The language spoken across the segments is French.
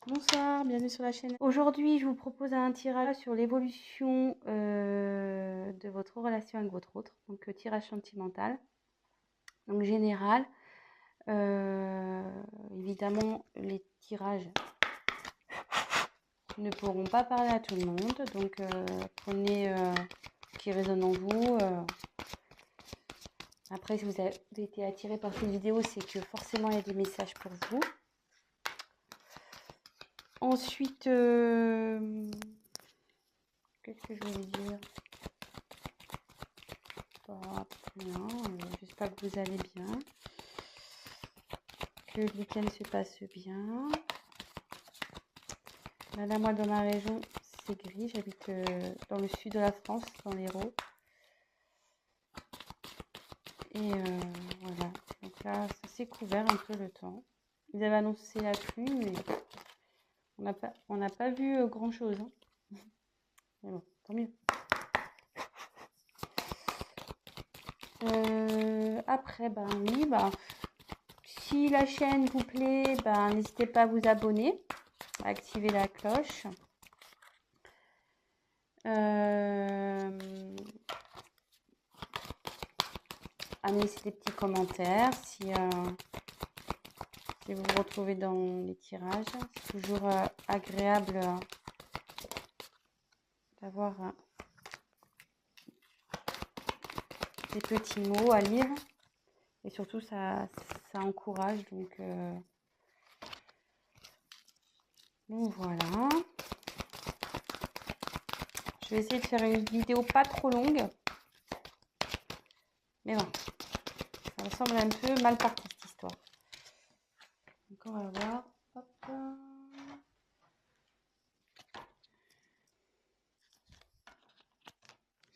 Bonsoir, bienvenue sur la chaîne. Aujourd'hui, je vous propose un tirage sur l'évolution de votre relation avec votre autre. Donc, tirage sentimental. Donc, général. Évidemment, les tirages ne pourront pas parler à tout le monde. Donc, prenez ce qui résonne en vous. Après, si vous avez été attiré par cette vidéo, c'est que forcément, il y a des messages pour vous. Ensuite, qu'est-ce que je voulais dire? Rien, j'espère que vous allez bien, que le week-end se passe bien. Là, moi, dans ma région, c'est gris. J'habite dans le sud de la France, dans l'Hérault. Et voilà. Donc là, ça s'est couvert un peu le temps. Ils avaient annoncé la pluie, mais on n'a pas vu grand-chose. Hein. Mais bon, tant mieux. Après, ben oui, si la chaîne vous plaît, n'hésitez pas à vous abonner, à activer la cloche. À me laisser des petits commentaires si vous vous retrouvez dans les tirages. C'est toujours agréable d'avoir des petits mots à lire. Et surtout, ça encourage. Donc voilà. Je vais essayer de faire une vidéo pas trop longue. Mais bon, ça me semble un peu mal parti cette histoire. Donc on va voir. Hop.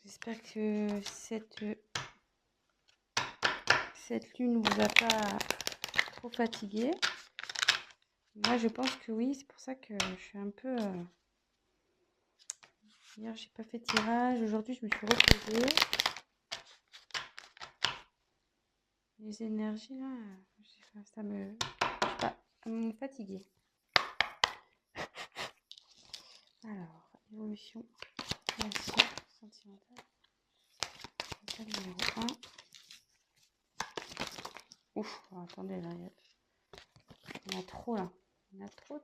J'espère que cette lune ne vous a pas trop fatigué. Moi, je pense que oui. C'est pour ça que je suis un peu... Hier, j'ai pas fait de tirage. Aujourd'hui, je me suis reposée. Les énergies, là, ça me... me fatiguer. Alors, évolution, relation sentimentale. Numéro 1. Ouf, oh, attendez, là, il y en a trop, là. Il y en a trop.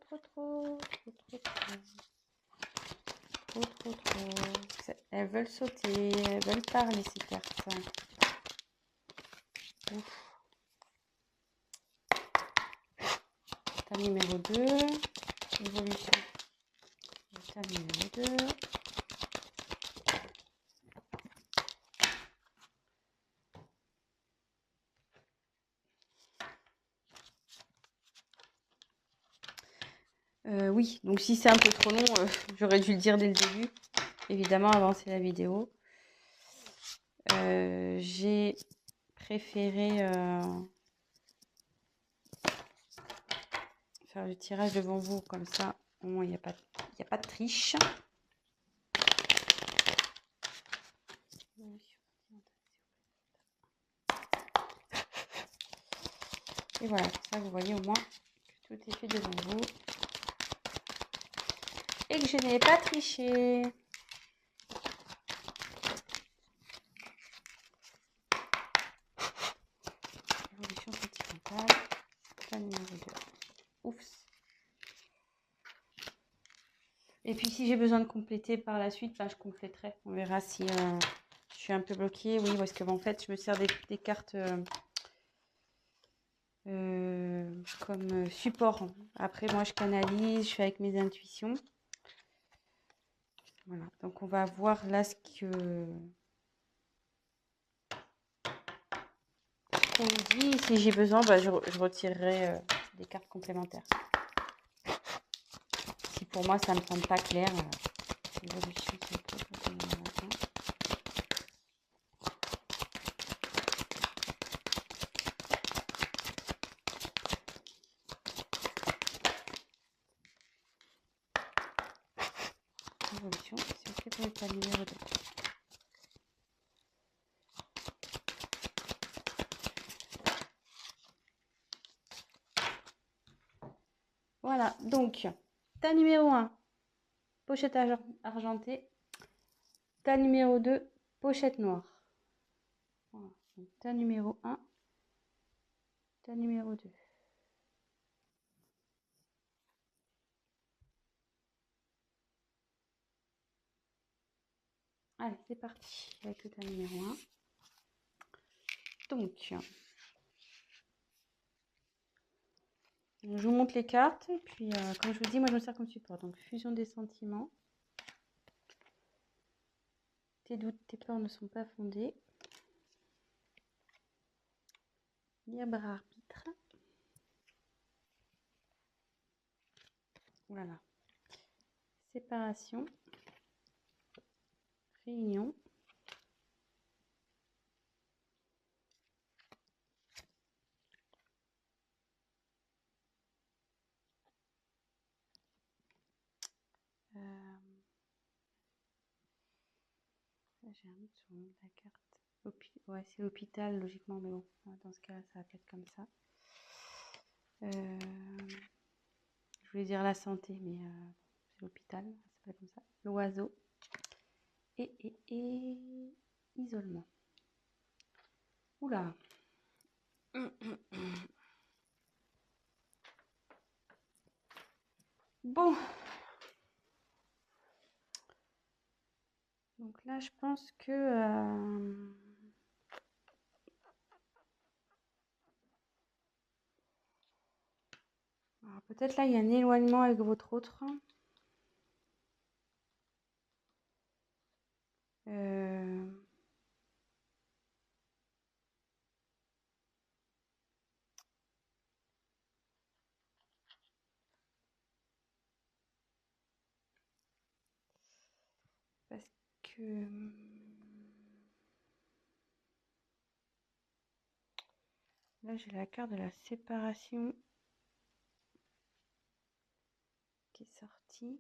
Elles veulent sauter, elles veulent parler, ces cartes. Ouf. État numéro 2. Évolution. État numéro 2. Oui, donc si c'est un peu trop long, j'aurais dû le dire dès le début. Évidemment, avancer la vidéo. J'ai préféré faire le tirage devant vous, comme ça, au moins il n'y a pas de triche. Et voilà, comme ça vous voyez au moins que tout est fait devant vous. Et que je n'ai pas triché. Évolution sentimentale. La numéro 2. Oups. Et puis si j'ai besoin de compléter par la suite, je compléterai. On verra si je suis un peu bloquée. Oui, parce que en fait, je me sers des cartes comme support. Après, moi, je canalise, je fais avec mes intuitions. Voilà, donc on va voir là ce qu'on dit. Si j'ai besoin, je retirerai des cartes complémentaires. Si pour moi, ça ne me semble pas clair, l'évolution, c'est ok pour l'état numéro 2. Voilà, donc Tas numéro 1, pochette argentée. Tas numéro 2, pochette noire. Voilà. Donc, tas numéro 1, tas numéro 2. Allez, c'est parti avec le tas numéro 1. Donc, je vous montre les cartes. Et puis, comme je vous dis, moi, je me sers comme support. Donc, fusion des sentiments. Tes doutes, tes peurs ne sont pas fondés. Libre arbitre. Voilà. Séparation. Réunion. J'ai un doute sur le nom de la carte. Ouais, c'est l'hôpital, logiquement, mais bon, dans ce cas-là, ça va peut-être comme ça. Je voulais dire la santé, mais c'est l'hôpital, ça s'appelle comme ça. L'oiseau. Et isolement. Oula. Bon. Donc là, je pense que... alors peut-être là, il y a un éloignement avec votre autre. Parce que... là, j'ai la carte de la séparation qui est sortie.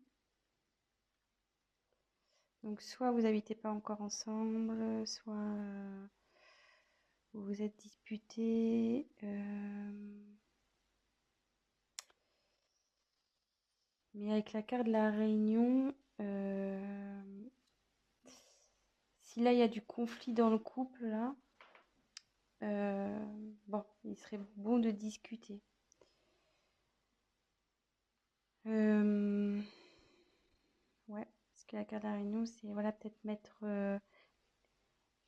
Donc, soit vous n'habitez pas encore ensemble, soit vous vous êtes disputés. Mais avec la carte de la réunion, si là, il y a du conflit dans le couple, là, bon, il serait bon de discuter. Ouais, parce que la carte de la réunion, c'est voilà, peut-être mettre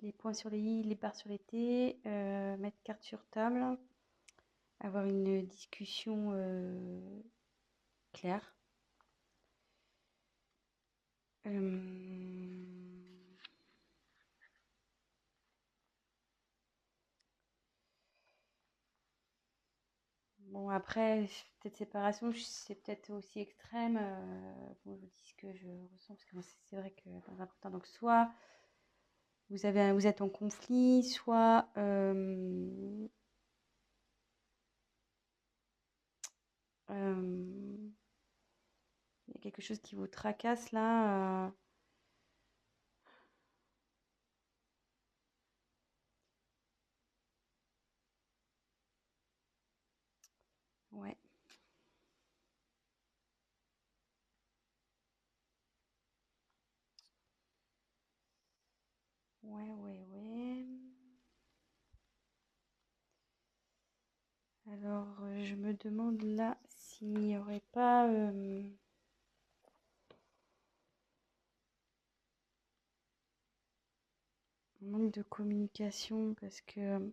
les points sur les i, les barres sur les t, mettre carte sur table, avoir une discussion claire. Bon, après, peut-être séparation, c'est peut-être aussi extrême. Bon, je vous dis ce que je ressens, parce que c'est vrai que dans un premier temps, donc soit vous êtes en conflit, soit il y a quelque chose qui vous tracasse là. Ouais. Ouais. Alors, je me demande là s'il n'y aurait pas un manque de communication, parce que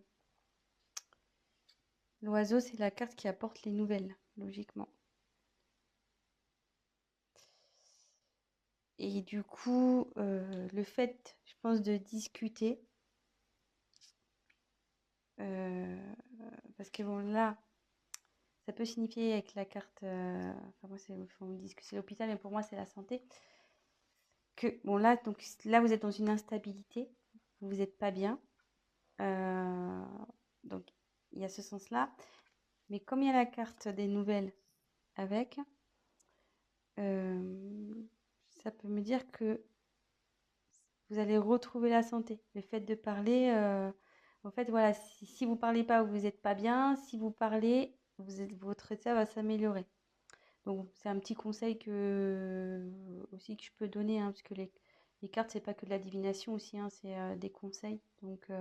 l'oiseau, c'est la carte qui apporte les nouvelles, logiquement. Et du coup, le fait, je pense, de discuter, parce que bon, là, ça peut signifier avec la carte, enfin moi, on me dit que c'est l'hôpital, mais pour moi, c'est la santé, que bon, là, donc, là, vous êtes dans une instabilité, vous n'êtes pas bien, donc il y a ce sens-là, mais comme il y a la carte des nouvelles avec, ça peut me dire que vous allez retrouver la santé. Le fait de parler, en fait, voilà, si vous ne parlez pas, vous n'êtes pas bien. Si vous parlez, votre état va s'améliorer. Bon, c'est un petit conseil aussi que je peux donner, hein, parce que les cartes, c'est pas que de la divination aussi, hein, c'est des conseils. Donc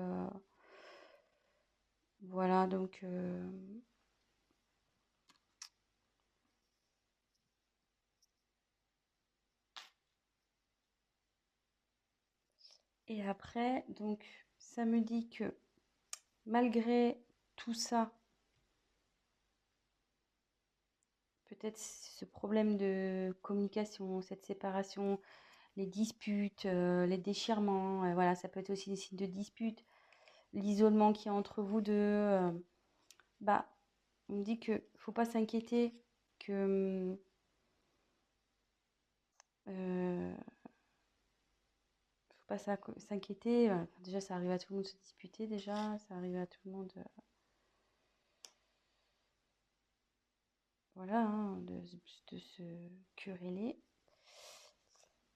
voilà, donc et après, donc ça me dit que malgré tout ça, peut-être ce problème de communication, cette séparation, les disputes, les déchirements, voilà, ça peut être aussi des signes de dispute, l'isolement qu'il y a entre vous deux. Bah, on me dit que faut pas s'inquiéter, que faut pas s'inquiéter. Enfin, déjà, ça arrive à tout le monde de se disputer, déjà, ça arrive à tout le monde, voilà, hein, de se quereller.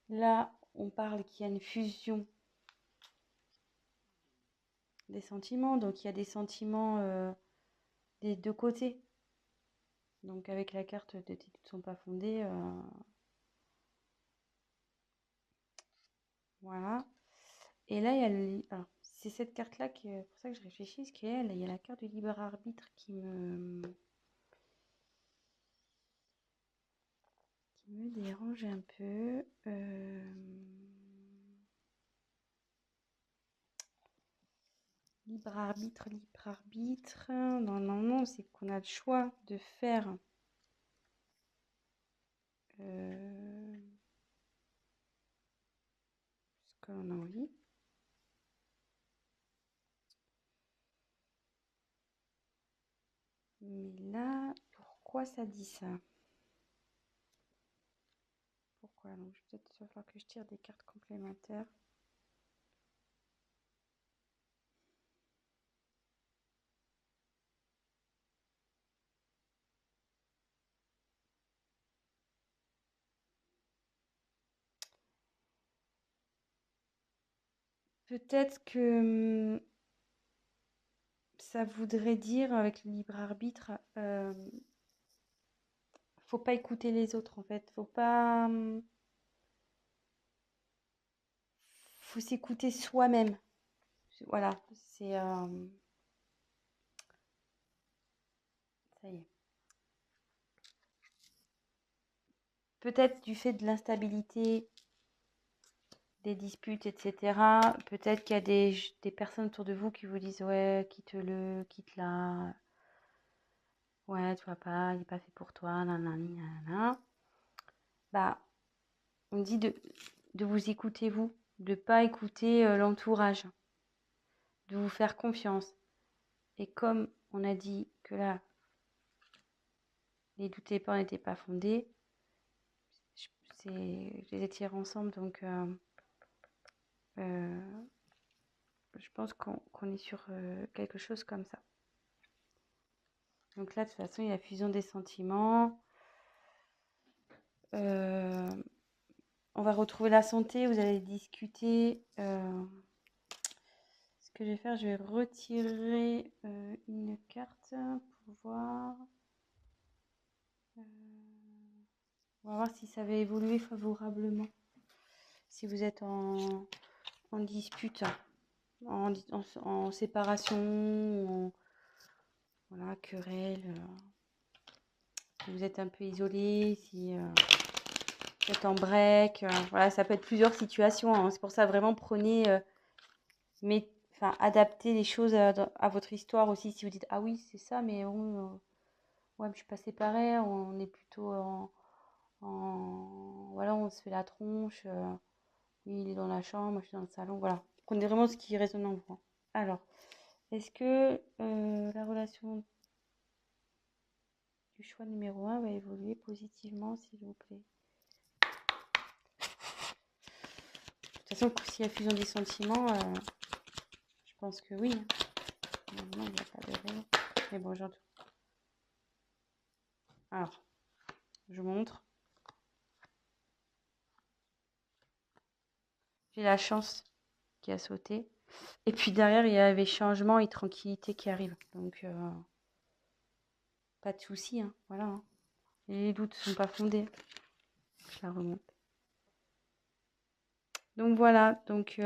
Là, on parle qu'il y a une fusion des sentiments, donc il y a des sentiments des deux côtés. Donc avec la carte de tes doutes ne sont pas fondés, voilà. Et là, il y a alors, c'est cette carte-là qui est pour ça que je réfléchis, parce qu'il y a la carte du libre arbitre qui me dérange un peu. Libre arbitre, libre arbitre. Normalement, c'est qu'on a le choix de faire ce qu'on a envie. Mais là, pourquoi ça dit ça? Pourquoi? Donc, peut-être il va falloir que je tire des cartes complémentaires. Peut-être que ça voudrait dire, avec le libre arbitre, faut pas écouter les autres en fait. Faut s'écouter soi-même. Voilà, c'est ça y est. Peut-être du fait de l'instabilité, des disputes, etc. Peut-être qu'il y a des personnes autour de vous qui vous disent ouais, quitte-le, quitte-la. Ouais, tu vois pas, il n'est pas fait pour toi, nanani, nanana. Bah, on dit de vous écouter vous, de pas écouter l'entourage, de vous faire confiance. Et comme on a dit que là, les doutes et peurs n'étaient pas fondés, je les ai tirés ensemble, donc je pense qu'on est sur quelque chose comme ça. Donc là, de toute façon, il y a la fusion des sentiments. On va retrouver la santé, vous allez discuter. Ce que je vais faire, je vais retirer une carte pour voir. On va voir si ça va évoluer favorablement. Si vous êtes en dispute, en séparation, voilà, querelle, si vous êtes un peu isolé, si vous êtes en break, voilà, ça peut être plusieurs situations, hein. C'est pour ça, vraiment, prenez, adaptez les choses à votre histoire aussi. Si vous dites, ah oui, c'est ça, mais bon, ouais, mais je suis pas séparée, on est plutôt voilà, on se fait la tronche, lui, il est dans la chambre, moi, je suis dans le salon, voilà. Prenez vraiment ce qui résonne en vous. Alors, est-ce que la relation du choix numéro 1 va évoluer positivement, s'il vous plaît? De toute façon, s'il y a fusion des sentiments, je pense que oui. Normalement, il n'y a pas de raison. Mais bon, j'entends. Alors, je montre. J'ai la chance qui a sauté. Et puis derrière, il y avait changement et tranquillité qui arrive. Donc, pas de souci, hein. Voilà, hein. Les doutes ne sont pas fondés. Je la remonte. Donc voilà, donc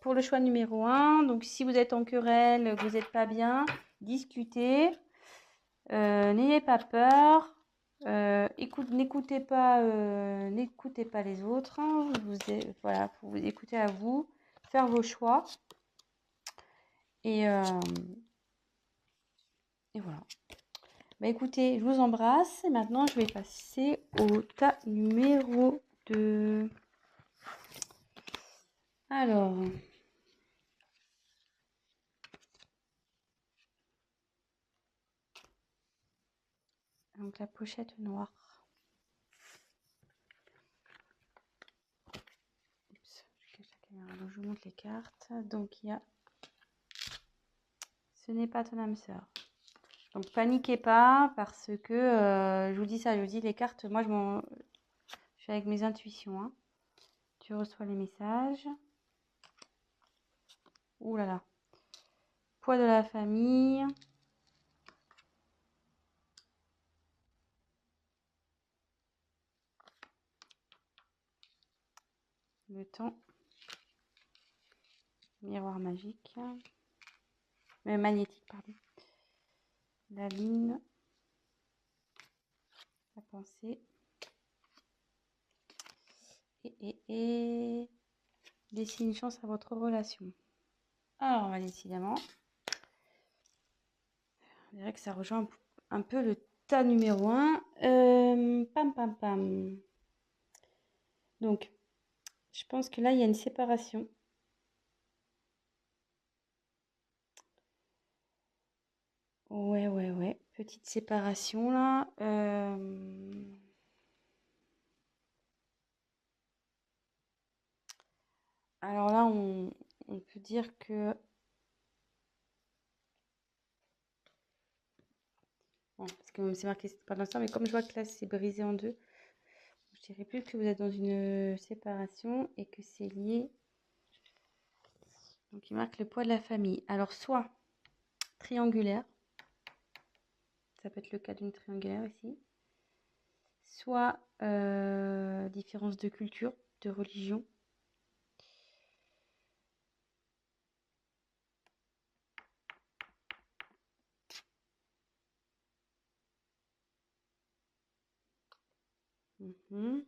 pour le choix numéro 1, donc si vous êtes en querelle, que vous n'êtes pas bien, discutez, n'ayez pas peur, n'écoutez pas les autres, hein, voilà, faut vous écouter à vous, faire vos choix, et voilà. Bah écoutez, je vous embrasse, et maintenant je vais passer au tas numéro 2. Alors, donc la pochette noire. Oups, je cache la caméra. Donc, je vous montre les cartes. Donc il y a ce n'est pas ton âme sœur. Donc paniquez pas parce que je vous dis ça, je vous dis les cartes, moi je suis avec mes intuitions, hein. Tu reçois les messages. Ouh là là. Poids de la famille. Le temps. Miroir magique. Magnétique, pardon. La lune. La pensée. Et laissez une chance à votre relation. Alors, décidément, on dirait que ça rejoint un peu le tas numéro 1. Pam, pam, pam. Donc, je pense que là, il y a une séparation. Ouais. Petite séparation, là. Alors là, on peut dire que... Bon, parce que c'est marqué c'est pas dans ça, mais comme je vois que là, c'est brisé en deux, je dirais plus que vous êtes dans une séparation et que c'est lié. Donc, il marque le poids de la famille. Alors, soit triangulaire, ça peut être le cas d'une triangulaire ici, soit différence de culture, de religion. Mhm.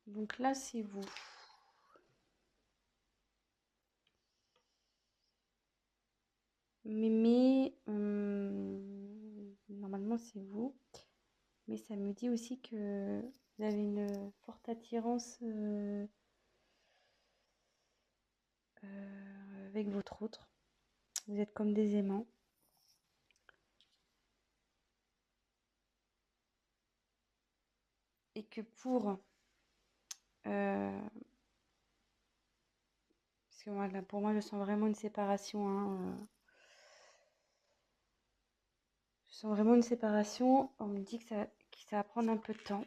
Donc là, c'est vous. Mais normalement, c'est vous. Mais ça me dit aussi que vous avez une forte attirance avec votre autre. Vous êtes comme des aimants. Et que pour... parce que moi, là, pour moi, je sens vraiment une séparation. Hein, je sens vraiment une séparation. On me dit que ça va prendre un peu de temps.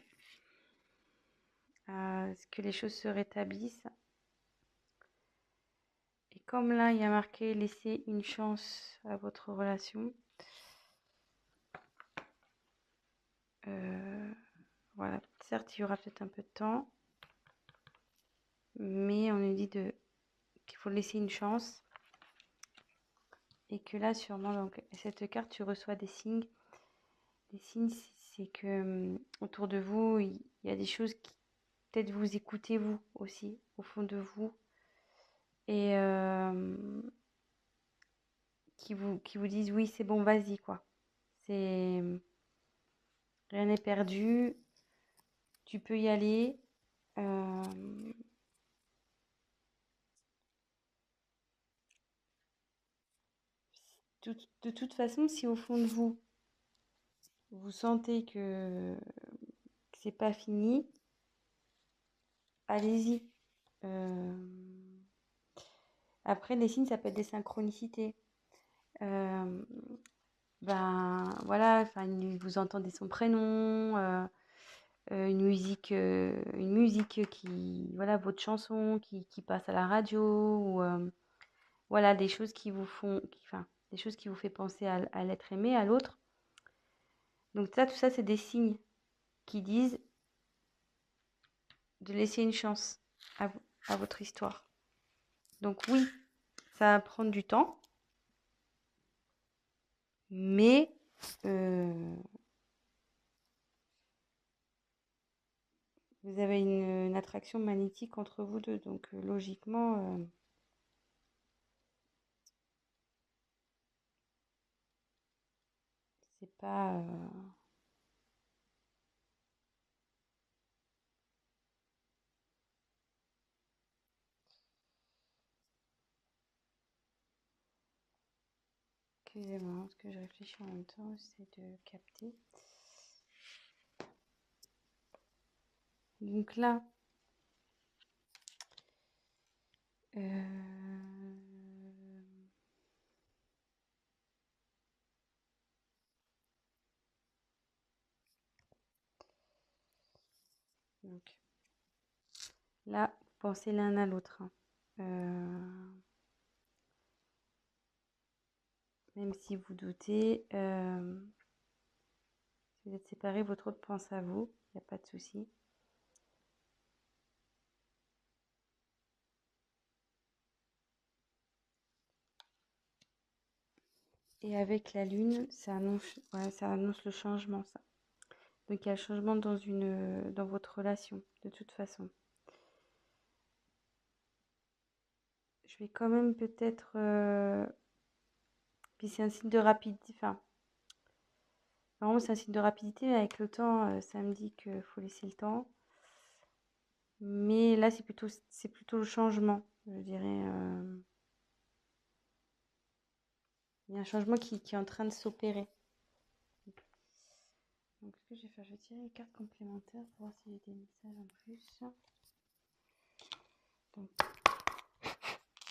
À ce que les choses se rétablissent. Et comme là, il y a marqué laisser une chance à votre relation. Voilà, certes, il y aura peut-être un peu de temps. Mais on nous dit qu'il faut laisser une chance. Et que là, sûrement, donc, cette carte, tu reçois des signes. Les signes, c'est que autour de vous, il y a des choses qui peut-être vous écoutez vous aussi, au fond de vous. Et qui vous disent oui, c'est bon, vas-y, quoi. C'est rien n'est perdu, tu peux y aller. De toute façon, si au fond de vous, vous sentez que c'est pas fini, allez-y. Après, les signes, ça peut être des synchronicités. Ben voilà, enfin, vous entendez son prénom, une musique qui, voilà, votre chanson qui passe à la radio, ou voilà, des choses qui vous font, enfin, des choses qui vous fait penser à l'être aimé, à l'autre. Donc ça, tout ça, c'est des signes qui disent de laisser une chance à votre histoire. Donc oui, ça va prendre du temps, mais vous avez une attraction magnétique entre vous deux. Donc logiquement, c'est pas... Excusez-moi, parce que je réfléchis en même temps, j'essaie de capter. Donc là, donc là, pensez l'un à l'autre, hein. Même si vous doutez, si vous êtes séparés, votre autre pense à vous, il n'y a pas de souci. Et avec la lune, ça annonce le changement, ça. Donc il y a le changement dans votre relation, de toute façon. Je vais quand même peut-être... puis c'est un signe de rapidité, enfin, normalement c'est un signe de rapidité, mais avec le temps, ça me dit qu'il faut laisser le temps. Mais là, c'est plutôt le changement, je dirais. Il y a un changement qui est en train de s'opérer. Donc, ce que je vais faire, je vais tirer les cartes complémentaires pour voir s'il y a des messages en plus. Donc,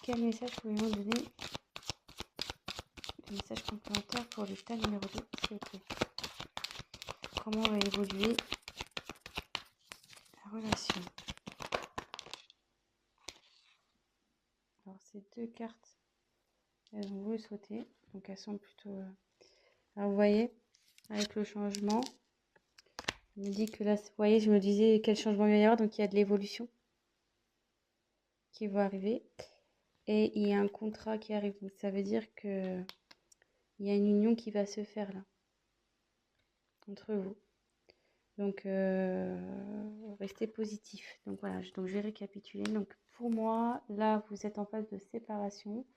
quel message pouvez-vous donner? Des messages complémentaires pour l'état numéro 2, s'il vous plaît. Comment va évoluer la relation? Alors, ces deux cartes, elles ont voulu sauter. Donc, elles sont plutôt... Alors, vous voyez, avec le changement, je me dis que là, vous voyez, je me disais quel changement il va y avoir. Donc, il y a de l'évolution qui va arriver. Et il y a un contrat qui arrive. Donc, ça veut dire que il y a une union qui va se faire là, entre vous. Donc, restez positif. Donc, voilà. Donc, je vais récapituler. Donc, pour moi, là, vous êtes en phase de séparation.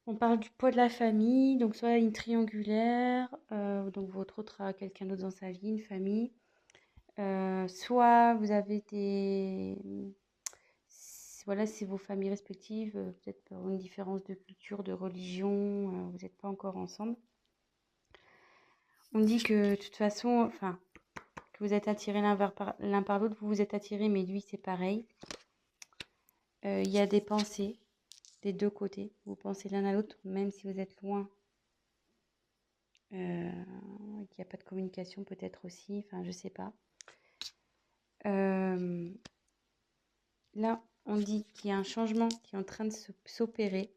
On parle du poids de la famille. Donc, soit une triangulaire. Donc, votre autre a quelqu'un d'autre dans sa vie, une famille. Soit vous avez voilà, c'est vos familles respectives, peut-être pour une différence de culture, de religion, vous n'êtes pas encore ensemble. On dit que de toute façon, enfin, que vous êtes attirés l'un par l'autre, vous vous êtes attirés, mais lui, c'est pareil. Il y a des pensées des deux côtés. Vous pensez l'un à l'autre, même si vous êtes loin. Il n'y a pas de communication peut-être aussi, enfin, je sais pas. Là, on dit qu'il y a un changement qui est en train de s'opérer.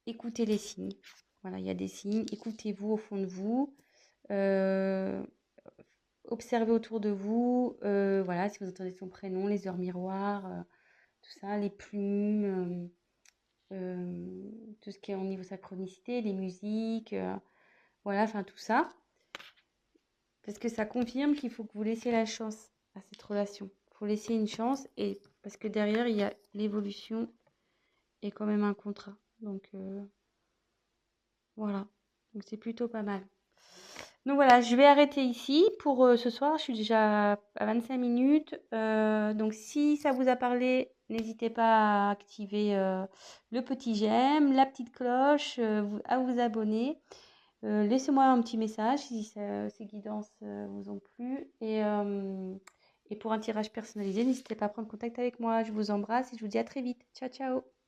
Écoutez les signes. Voilà, il y a des signes. Écoutez-vous au fond de vous. Observez autour de vous. Voilà, si vous entendez son prénom, les heures miroirs, tout ça, les plumes, tout ce qui est au niveau synchronicité, les musiques, voilà, enfin tout ça. Parce que ça confirme qu'il faut que vous laissiez la chance à cette relation. Il faut laisser une chance, et parce que derrière, il y a l'évolution et quand même un contrat. Donc, voilà. Donc, c'est plutôt pas mal. Donc voilà, je vais arrêter ici pour ce soir. Je suis déjà à 25 minutes. Donc si ça vous a parlé, n'hésitez pas à activer le petit j'aime, la petite cloche, à vous abonner. Laissez-moi un petit message si ces guidances vous ont plu. Et pour un tirage personnalisé, n'hésitez pas à prendre contact avec moi. Je vous embrasse et je vous dis à très vite. Ciao, ciao!